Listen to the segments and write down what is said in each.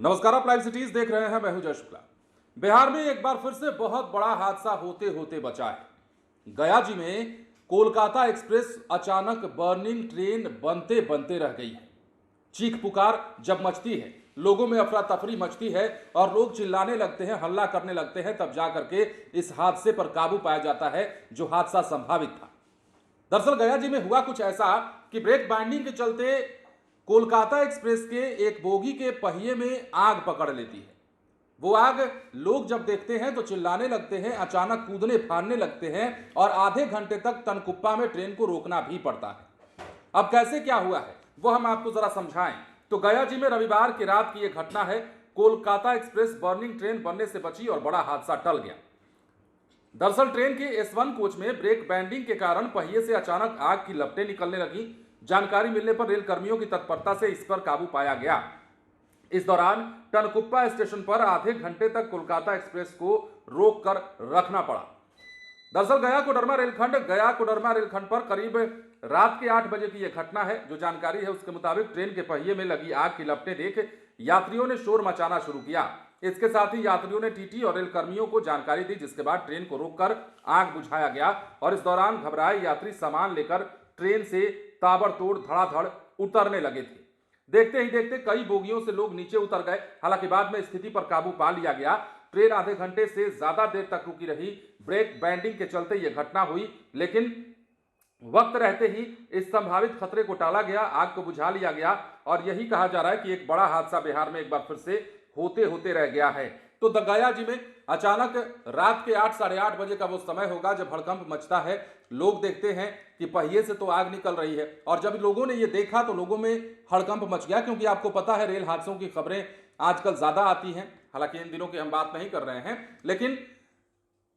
नमस्कार, आप live cities देख रहे हैं। मैं हूं जय शुक्ला। बिहार में एक बार फिर से बहुत बड़ा हादसा होते होते बचा है। गया जी में कोलकाता एक्सप्रेस अचानक बर्निंग ट्रेन बनते बनते रह गई है। चीख पुकार जब मचती है, लोगों में अफरा तफरी मचती है और लोग चिल्लाने लगते हैं, हल्ला करने लगते हैं, तब जाकर के इस हादसे पर काबू पाया जाता है जो हादसा संभावित था। दरअसल गया जी में हुआ कुछ ऐसा कि ब्रेक बाइंडिंग के चलते कोलकाता एक्सप्रेस के एक बोगी के पहिए में आग पकड़ लेती है। वो आग लोग जब देखते हैं तो चिल्लाने लगते हैं, अचानक कूदने फाड़ने लगते हैं और आधे घंटे तक तनकुप्पा में ट्रेन को रोकना भी पड़ता है। अब कैसे क्या हुआ है वो हम आपको जरा समझाएं। तो गया जी में रविवार की रात की यह घटना है। कोलकाता एक्सप्रेस बर्निंग ट्रेन बनने से बची और बड़ा हादसा टल गया। दरअसल ट्रेन के S1 कोच में ब्रेक बैंडिंग के कारण पहिए से अचानक आग की लपटें निकलने लगी। जानकारी मिलने पर रेल कर्मियों की तत्परता से इस पर काबू पाया गया। इस दौरान टनकुप्पा स्टेशन पर आधे घंटे तक कोलकाता एक्सप्रेस को रोककर रखना पड़ा। दरअसल गया कोडरमा रेलखंड पर करीब रात के 8 बजे की यह घटना है। जो जानकारी है उसके मुताबिक ट्रेन के पहिए में लगी आग की लपटें देख यात्रियों ने शोर मचाना शुरू किया। इसके साथ ही यात्रियों ने टीटी और रेल कर्मियों को जानकारी दी, जिसके बाद ट्रेन को रोककर आग बुझाया गया और इस दौरान घबराए यात्री सामान लेकर ट्रेन से ताबड़तोड़ धड़ाधड़ उतरने लगे थे। देखते ही देखते कई बोगियों से लोग नीचे उतर गए। हालांकि बाद में स्थिति पर काबू पा लिया गया। ट्रेन आधे घंटे से ज्यादा देर तक रुकी रही। ब्रेक बैंडिंग के चलते यह घटना हुई, लेकिन वक्त रहते ही इस संभावित खतरे को टाला गया, आग को बुझा लिया गया और यही कहा जा रहा है कि एक बड़ा हादसा बिहार में एक बार फिर से होते होते रह गया है। तो गया जी में अचानक रात के 8 साढ़े 8 बजे का वो समय होगा जब हड़कंप मचता है। लोग देखते हैं कि पहिए से तो आग निकल रही है और जब लोगों ने ये देखा तो लोगों में हड़कंप मच गया, क्योंकि आपको पता है रेल हादसों की खबरें आजकल ज्यादा आती हैं। हालांकि इन दिनों की हम बात नहीं कर रहे हैं, लेकिन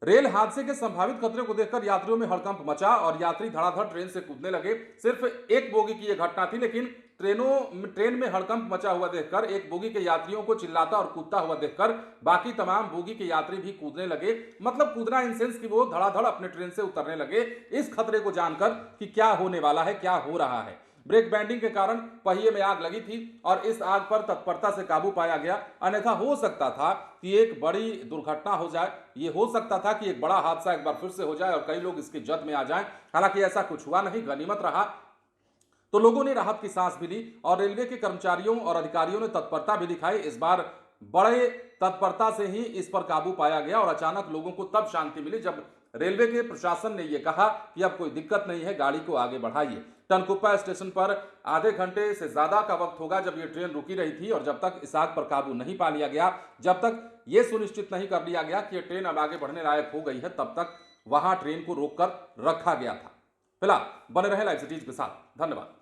रेल हादसे के संभावित खतरे को देखकर यात्रियों में हड़कंप मचा और यात्री धड़ाधड़ ट्रेन से कूदने लगे। सिर्फ एक बोगी की यह घटना थी, लेकिन ट्रेन में हड़कंप मचा हुआ देखकर, एक बोगी के यात्रियों को चिल्लाता और कूदता हुआ देखकर बाकी तमाम बोगी के यात्री भी कूदने लगे। मतलब कूदना इन सेंस कि वो धड़ाधड़ अपने ट्रेन से उतरने लगे, इस खतरे को जानकर कि क्या होने वाला है, क्या हो रहा है। ब्रेक बैंडिंग के कारण पहिए में आग लगी थी और इस आग पर तत्परता से काबू पाया गया। अन्यथा हो सकता था कि एक बड़ी दुर्घटना हो जाए, ये हो सकता था कि एक बड़ा हादसा एक बार फिर से हो जाए और कई लोग इसकी जद में आ जाएं। हालांकि ऐसा कुछ हुआ नहीं, गनीमत रहा। तो लोगों ने राहत की सांस भी ली और रेलवे के कर्मचारियों और अधिकारियों ने तत्परता भी दिखाई। इस बार बड़े तत्परता से ही इस पर काबू पाया गया और अचानक लोगों को तब शांति मिली जब रेलवे के प्रशासन ने यह कहा कि अब कोई दिक्कत नहीं है, गाड़ी को आगे बढ़ाइए। टनकुप्पा स्टेशन पर आधे घंटे से ज्यादा का वक्त होगा जब यह ट्रेन रुकी रही थी और जब तक इस आग पर काबू नहीं पा लिया गया, जब तक यह सुनिश्चित नहीं कर लिया गया कि यह ट्रेन अब आगे बढ़ने लायक हो गई है, तब तक वहां ट्रेन को रोककर रखा गया था। फिलहाल बने रहे लाइव सिटीज के साथ। धन्यवाद।